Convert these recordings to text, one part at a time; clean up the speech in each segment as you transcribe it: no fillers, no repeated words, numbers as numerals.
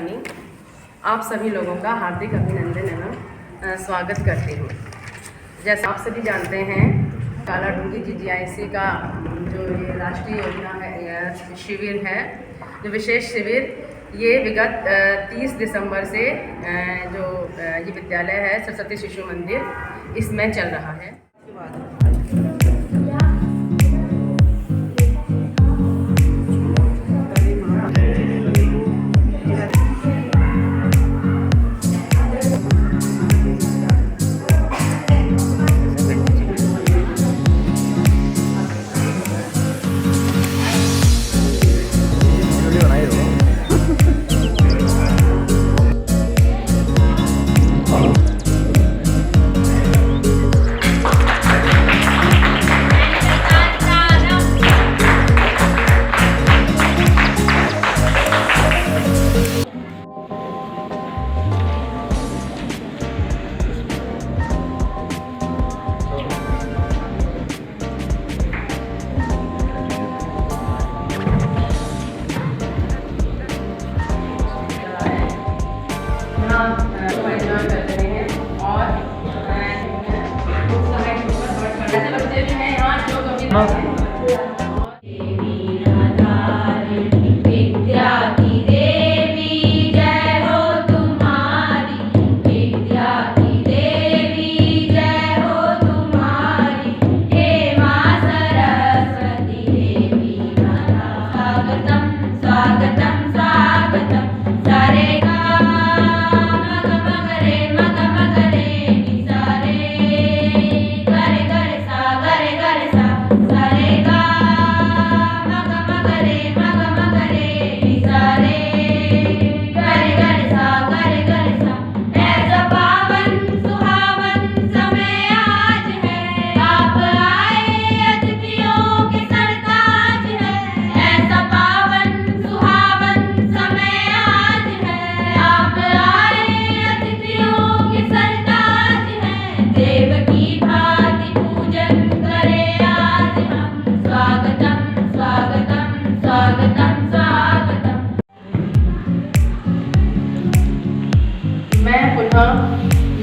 रानी आप सभी लोगों का हार्दिक अभिनंदन एवं स्वागत करती हूँ। जैसा आप सभी जानते हैं, कालाडूंगी GGIC का जो ये राष्ट्रीय योजना है, शिविर है, जो विशेष शिविर ये विगत 30 दिसंबर से जो ये विद्यालय है सरस्वती शिशु मंदिर, इसमें चल रहा है।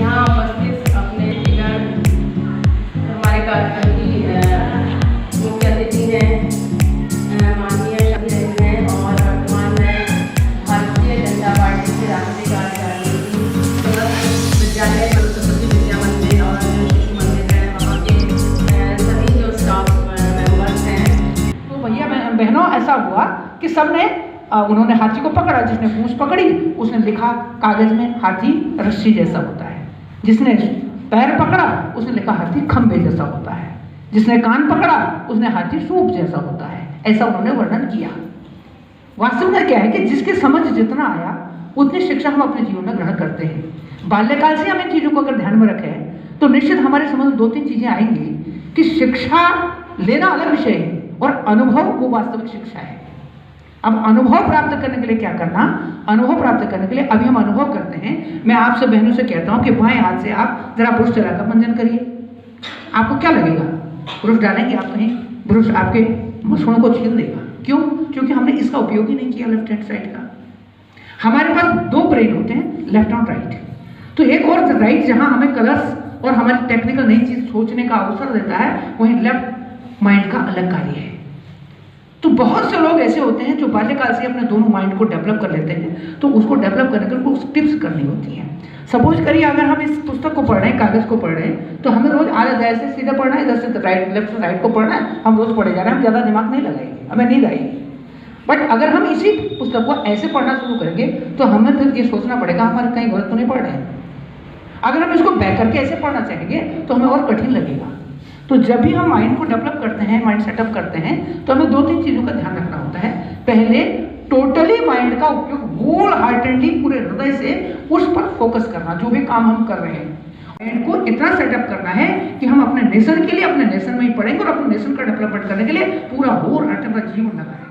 यहाँ उपस्थित अपने हमारे कार्यक्रम की मुख्य अतिथि हैं माननीय शहीद हैं और वर्तमान में भारतीय जनता पार्टी के राष्ट्रीय कार्यकारिणी विद्यालय सरस्वती विद्या मंदिर और शिशु मंदिर है, वहाँ के सभी जो स्टाफ मेंबर्स हैं। तो भैया बहनों, ऐसा हुआ कि सबने उन्होंने हाथी को पकड़ा। जिसने पूंछ पकड़ी उसने लिखा कागज में हाथी रस्सी जैसा होता है, जिसने पैर पकड़ा उसने लिखा हाथी खंबे जैसा होता है, जिसने कान पकड़ा उसने हाथी सूप जैसा होता है। ऐसा उन्होंने वर्णन किया। वास्तव में क्या है कि जिसकी समझ जितना आया उतनी शिक्षा हम अपने जीवन में ग्रहण करते हैं। बाल्यकाल से हम इन चीज़ों को अगर ध्यान में रखें तो निश्चित हमारे समझ में 2-3 चीज़ें आएंगी कि शिक्षा लेना अलग विषय है और अनुभव वो वास्तविक शिक्षा है। अब अनुभव प्राप्त करने के लिए क्या करना? अनुभव प्राप्त करने के लिए अभी हम अनुभव करते हैं। मैं आपसे बहनों से कहता हूं कि बाएं हाथ से आप जरा ब्रश चलाकर मंजन करिए। आपको क्या लगेगा? ब्रश डालेंगे आप कहीं, ब्रश आपके मसूड़ों को छील देगा। क्यों? क्योंकि हमने इसका उपयोग ही नहीं किया लेफ्ट हैंड साइड का। हमारे पास 2 ब्रेन होते हैं, लेफ्ट और राइट। तो एक और राइट जहां हमें कलर्स और हमारी टेक्निकल नई चीज सोचने का अवसर देता है, वहीं लेफ्ट माइंड का अलग कार्य है। तो बहुत से लोग ऐसे होते हैं जो बाल्यकाल से अपने दोनों माइंड को डेवलप कर लेते हैं। तो उसको डेवलप करने के लिए कुछ टिप्स करनी होती हैं। सपोज करिए अगर हम इस पुस्तक को पढ़ रहे हैं, कागज को पढ़ रहे हैं, तो हमें रोज आगे ऐसे सीधे पढ़ना है, इधर से राइट, लेफ्ट से राइट को पढ़ना है। हम रोज पढ़े जा रहे हैं, हम ज़्यादा दिमाग नहीं लगाएंगे, हमें नींद आएगी। बट अगर हम इसी पुस्तक को ऐसे पढ़ना शुरू करेंगे तो हमें फिर ये सोचना पड़ेगा हमारे कहीं गलत तो नहीं पढ़ रहे हैं। अगर हम इसको बैक करके ऐसे पढ़ना चाहेंगे तो हमें और कठिन लगेगा। तो जब भी हम माइंड को डेवलप करते हैं, माइंड सेटअप करते हैं, तो हमें 2-3 चीज़ों का ध्यान रखना होता है। पहले टोटली माइंड का उपयोग होल हार्टेडली पूरे हृदय से उस पर फोकस करना, जो भी काम हम कर रहे हैं। माइंड को इतना सेटअप करना है कि हम अपने नेशन के लिए अपने नेशन में ही पढ़ेंगे और अपने नेशन का डेवलपमेंट करने के लिए पूरा होल हार्टेड अपना जीवन लगाएंगे।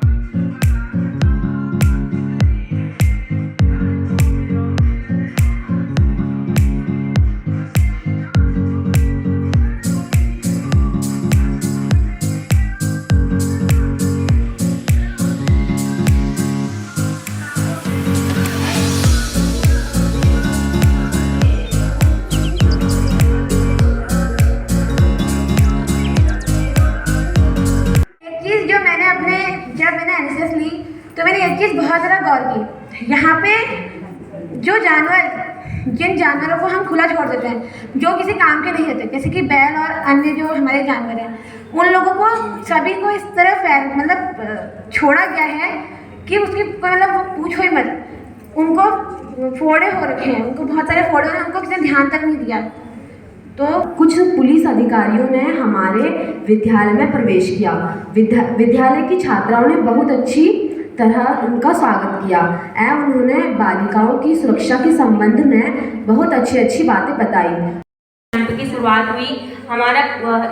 बहुत ज़्यादा गौर की। यहाँ पे जो जानवर, जिन जानवरों को हम खुला छोड़ देते हैं, जो किसी काम के नहीं होते, जैसे कि बैल और अन्य जो हमारे जानवर हैं, उन लोगों को सभी को इस तरह मतलब छोड़ा गया है कि उसकी मतलब वो पूछो ही मत। उनको फोड़े हो रखे हैं, उनको बहुत सारे फोड़े हो रहे हैं, उनको किसी ने ध्यान तक नहीं दिया। तो कुछ पुलिस अधिकारियों ने हमारे विद्यालय में प्रवेश किया। विद्यालय की छात्राओं ने बहुत अच्छी तरह उनका स्वागत किया एवं उन्होंने बालिकाओं की सुरक्षा के संबंध में बहुत अच्छी बातें बताई। कैंप की शुरुआत हुई। हमारा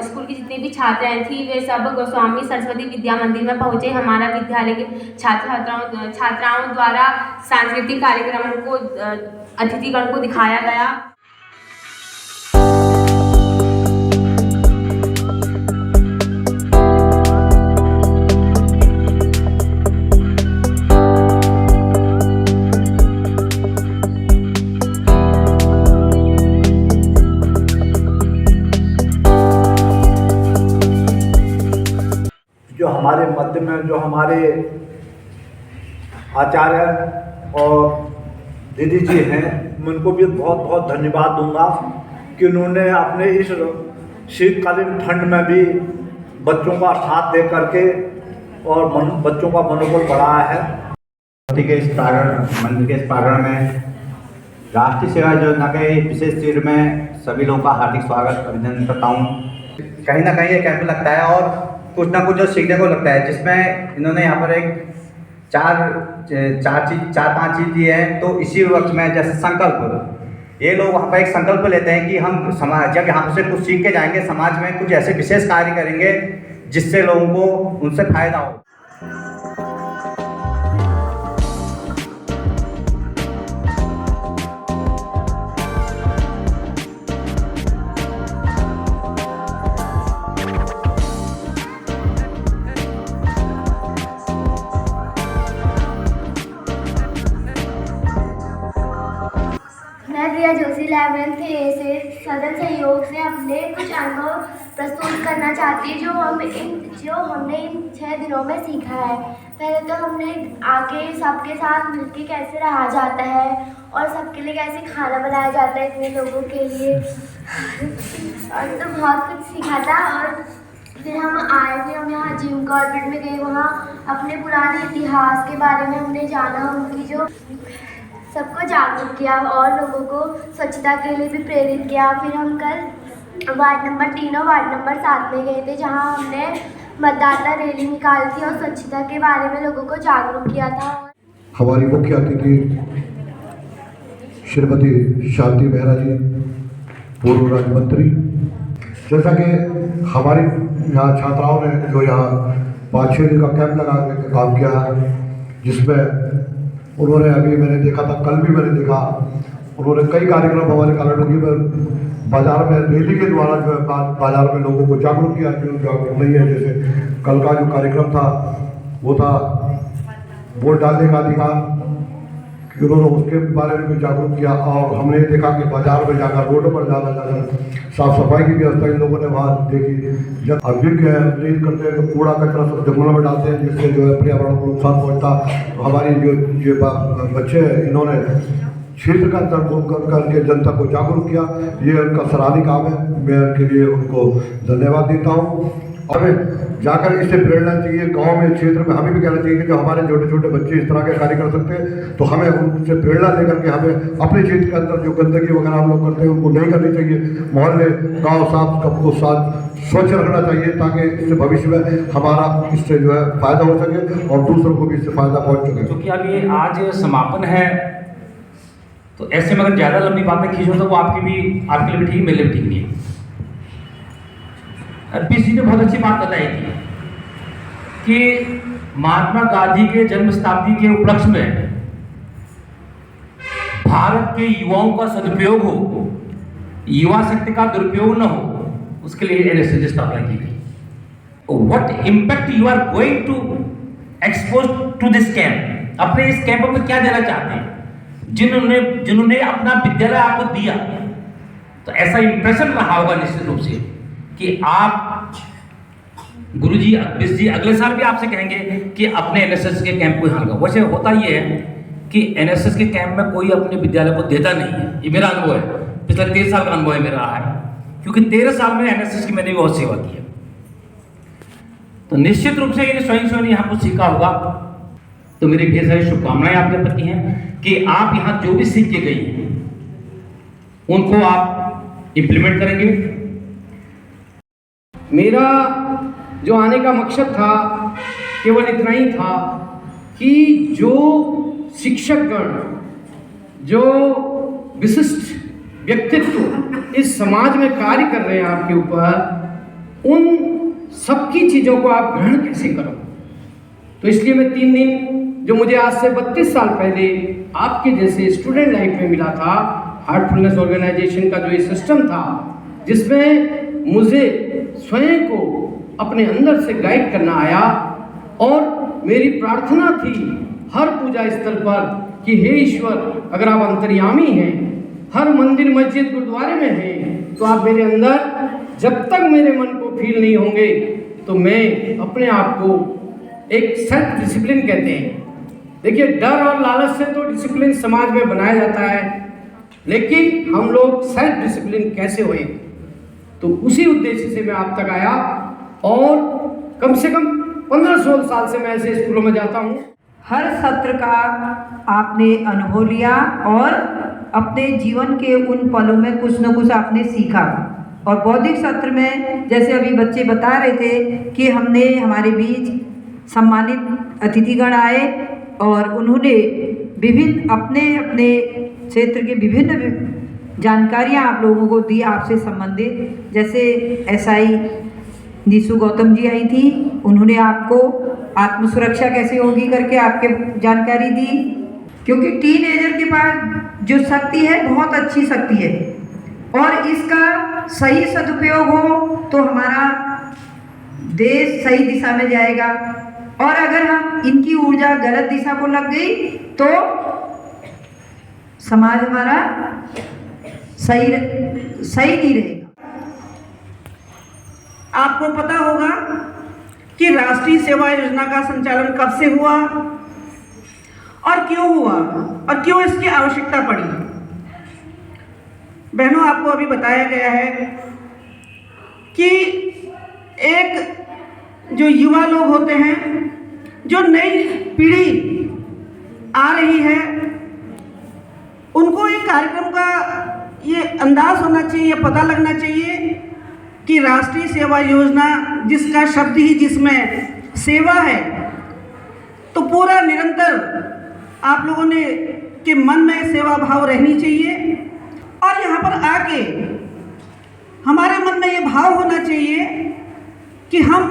स्कूल की जितनी भी छात्राएं थी वे सब गोस्वामी सरस्वती विद्या मंदिर में पहुंचे। हमारा विद्यालय के छात्राओं द्वारा सांस्कृतिक कार्यक्रमों को अतिथिगण को दिखाया गया। जो हमारे मध्य में जो हमारे आचार्य और दीदी जी हैं, मैं उनको भी बहुत बहुत धन्यवाद दूंगा कि उन्होंने अपने इस शीतकालीन ठंड में भी बच्चों का साथ दे करके और बच्चों का मनोबल बढ़ाया है। के इस मंदिर के इस प्रांगण में राष्ट्रीय सेवा योजना के विशेष शिविर में सभी लोगों का हार्दिक स्वागत अभिनंदन करता हूँ। कहीं ना कहीं ये कैंप लगता है और कुछ ना कुछ जो सीखने को लगता है, जिसमें इन्होंने यहाँ पर एक चार पांच चीज़ दी है। तो इसी वक्त में जैसे संकल्प, ये लोग वहाँ पर एक संकल्प लेते हैं कि हम समाज जब यहाँ से कुछ सीख के जाएंगे, समाज में कुछ ऐसे विशेष कार्य करेंगे जिससे लोगों को उनसे फायदा हो। मैं प्रिया जोशी 11th A से सदन सहयोग से अपने कुछ अनुभव प्रस्तुत करना चाहती हूँ जो हमने इन 6 दिनों में सीखा है। पहले तो हमने आके सबके साथ मिलके कैसे रहा जाता है और सबके लिए कैसे खाना बनाया जाता है इतने लोगों के लिए, और तो बहुत कुछ सीखा था। और फिर हम आए थे, हम यहाँ जिम कॉर्बेट में गए, वहाँ अपने पुराने इतिहास के बारे में हमने जाना, उनकी जो सबको जागरूक किया और लोगों को स्वच्छता के लिए भी प्रेरित किया। फिर हम कल वार्ड नंबर 3 और वार्ड नंबर 7 में गए थे, जहां हमने मतदाता रैली निकाली थी और स्वच्छता के बारे में लोगों को जागरूक किया था। हमारी मुख्य अतिथि श्रीमती शांति मेहरा जी, पूर्व राज्य मंत्री। जैसा कि हमारी यहाँ छात्राओं ने जो यहाँ 5-6 दिन का कैंप लगा के काम किया, जिसमें उन्होंने अभी मैंने देखा था, कल भी मैंने देखा, उन्होंने कई कार्यक्रम हमारे कालाडूंगी में बाजार में रैली के द्वारा जो है बाजार में लोगों को जागरूक किया, जो जागरूक नहीं है। जैसे कल का जो कार्यक्रम था वो था वोट डालने का अधिकार, कि उन्होंने उसके बारे में भी जागरूक किया। और हमने देखा कि बाजार में जाकर रोडों पर जाकर साफ सफाई की व्यवस्था इन लोगों ने वहाँ देखी। जब अभिज्ञ रीत करते हैं तो कूड़ा कचरा सब जंगलों में डालते हैं, जिससे जो है पर्यावरण को नुकसान पहुँचता। तो हमारी जो बच्चे हैं, इन्होंने क्षेत्र का अंतर करके जनता को जागरूक किया। ये उनका सराहनीय काम है, मैं उनके लिए उनको धन्यवाद देता हूँ। हमें जाकर इससे प्रेरणा चाहिए, गांव में क्षेत्र में हमें भी कहना चाहिए कि जो हमारे छोटे छोटे बच्चे इस तरह के कार्य कर सकते हैं, तो हमें उनसे प्रेरणा लेकर के हमें अपने क्षेत्र के अंदर जो गंदगी वगैरह हम लोग करते हैं उनको नहीं करनी चाहिए। मोहल्ले गाँव साफ सबको साथ स्वच्छ रखना चाहिए, ताकि इससे भविष्य में हमारा इससे जो है फायदा हो सके और दूसरों को भी इससे फायदा पहुँच सके। क्योंकि अब ये आज समापन है, तो ऐसे में अगर ज़्यादा लंबी बातें खींचो तो वो आपके लिए भी ठीक, मेरे लिए भी ठीक नहीं है। पीसी ने बहुत अच्छी बात बताई थी कि महात्मा गांधी के जन्म शताब्दी के उपलक्ष्य में भारत के युवाओं का सदुपयोग हो, युवा शक्ति का दुरुपयोग न हो, उसके लिए एनएसएस की स्थापना की गई। What impact you are going to expose to this camp? अपने इस कैंप में क्या देना चाहते हैं? जिन्होंने अपना विद्यालय आपको दिया, तो ऐसा इंप्रेशन रहा होगा निश्चित रूप से कि आप गुरुजी जी अगले साल भी आपसे कहेंगे कि अपने एनएसएस के कैंप को यहाँ लगाओ। वैसे होता ये है कि एनएसएस के कैंप में कोई अपने विद्यालय को देता नहीं है, ये मेरा अनुभव है, पिछले 13 साल का अनुभव है मेरा है, क्योंकि 13 साल में एनएसएस की मैंने बहुत सेवा की है। तो निश्चित रूप से ये स्वयं यहाँ कुछ सीखा होगा। तो मेरी ढेर सारी शुभकामनाएं आपके प्रति हैं कि आप यहाँ जो भी सीख के गई हैं उनको आप इम्प्लीमेंट करेंगे। मेरा जो आने का मकसद था केवल इतना ही था कि जो शिक्षकगण, जो विशिष्ट व्यक्तित्व इस समाज में कार्य कर रहे हैं आपके ऊपर, उन सबकी चीज़ों को आप ग्रहण कैसे करो। तो इसलिए मैं 3 दिन जो मुझे आज से 32 साल पहले आपके जैसे स्टूडेंट लाइफ में मिला था, हार्टफुलनेस ऑर्गेनाइजेशन का जो ये सिस्टम था, जिसमें मुझे स्वयं को अपने अंदर से गाइड करना आया, और मेरी प्रार्थना थी हर पूजा स्थल पर कि हे ईश्वर, अगर आप अंतर्यामी हैं, हर मंदिर मस्जिद गुरुद्वारे में हैं, तो आप मेरे अंदर जब तक मेरे मन को फील नहीं होंगे तो मैं अपने आप को एक सेल्फ डिसिप्लिन कहते हैं। देखिए, डर और लालच से तो डिसिप्लिन समाज में बनाया जाता है, लेकिन हम लोग सेल्फ डिसिप्लिन कैसे हुए, तो उसी उद्देश्य से मैं आप तक आया। और कम से कम 15-16 साल से मैं ऐसे स्कूलों में जाता हूँ। हर सत्र का आपने अनुभव लिया और अपने जीवन के उन पलों में कुछ न कुछ आपने सीखा। और बौद्धिक सत्र में जैसे अभी बच्चे बता रहे थे कि हमने हमारे बीच सम्मानित अतिथिगण आए और उन्होंने विभिन्न अपने अपने क्षेत्र के विभिन्न जानकारियां आप लोगों को दी आपसे संबंधित। जैसे एसआई नीसू गौतम जी आई थी, उन्होंने आपको आत्मसुरक्षा कैसे होगी करके आपके जानकारी दी, क्योंकि टीनएजर के पास जो शक्ति है बहुत अच्छी शक्ति है, और इसका सही सदुपयोग हो तो हमारा देश सही दिशा में जाएगा, और अगर हम इनकी ऊर्जा गलत दिशा को लग गई तो समाज हमारा सही नहीं रहेगा। आपको पता होगा कि राष्ट्रीय सेवा योजना का संचालन कब से हुआ और क्यों हुआ और क्यों इसकी आवश्यकता पड़ी। बहनों, आपको अभी बताया गया है कि एक जो युवा लोग होते हैं, जो नई पीढ़ी आ रही है, उनको एक कार्यक्रम का ये अंदाज होना चाहिए, पता लगना चाहिए कि राष्ट्रीय सेवा योजना, जिसका शब्द ही जिसमें सेवा है, तो पूरा निरंतर आप लोगों ने के मन में सेवा भाव रहनी चाहिए। और यहाँ पर आके हमारे मन में ये भाव होना चाहिए कि हम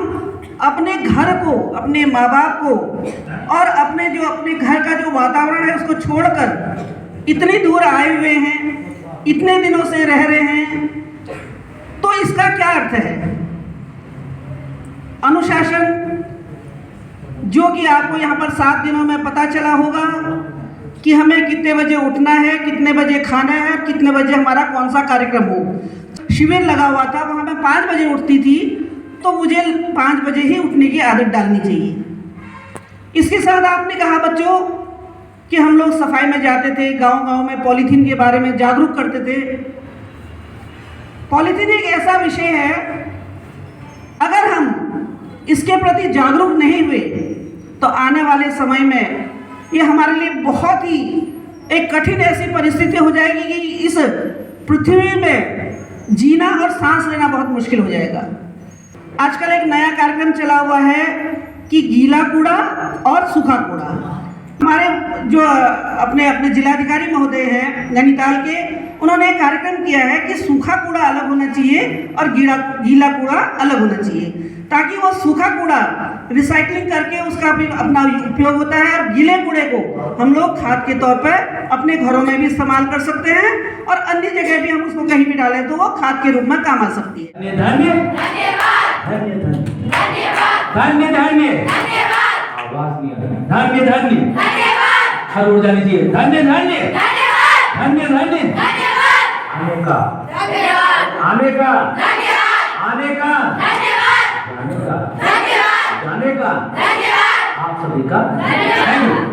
अपने घर को, अपने माँ बाप को और अपने घर का जो वातावरण है उसको छोड़कर इतनी दूर आए हुए हैं, इतने दिनों से रह रहे हैं, तो इसका क्या अर्थ है। अनुशासन, जो कि आपको यहाँ पर 7 दिनों में पता चला होगा कि हमें कितने बजे उठना है, कितने बजे खाना है, कितने बजे हमारा कौन सा कार्यक्रम हो। शिविर लगा हुआ था, वहाँ मैं 5 बजे उठती थी, तो मुझे 5 बजे ही उठने की आदत डालनी चाहिए। इसके साथ आपने कहा बच्चों कि हम लोग सफाई में जाते थे, गांव-गांव में पॉलीथीन के बारे में जागरूक करते थे। पॉलीथीन एक ऐसा विषय है, अगर हम इसके प्रति जागरूक नहीं हुए तो आने वाले समय में ये हमारे लिए बहुत ही एक कठिन ऐसी परिस्थिति हो जाएगी कि इस पृथ्वी में जीना और सांस लेना बहुत मुश्किल हो जाएगा। आजकल एक नया कार्यक्रम चला हुआ है कि गीला कूड़ा और सूखा कूड़ा। हमारे जो अपने जिलाधिकारी महोदय हैं नैनीताल के, उन्होंने एक कार्यक्रम किया है कि सूखा कूड़ा अलग होना चाहिए और गीला कूड़ा अलग होना चाहिए, ताकि वो सूखा कूड़ा रिसाइकलिंग करके उसका भी अपना उपयोग होता है, और गीले कूड़े को हम लोग खाद के तौर पर अपने घरों में भी इस्तेमाल कर सकते हैं, और अन्य जगह भी हम उसको कहीं भी डालें तो वो खाद के रूप में काम आ सकती है। आवाज नहीं आ रहा। धन्य हर ऊर्जा लीजिए। धन्य आने का जाने का का धन्यवाद, आप सभी का थैंक यू।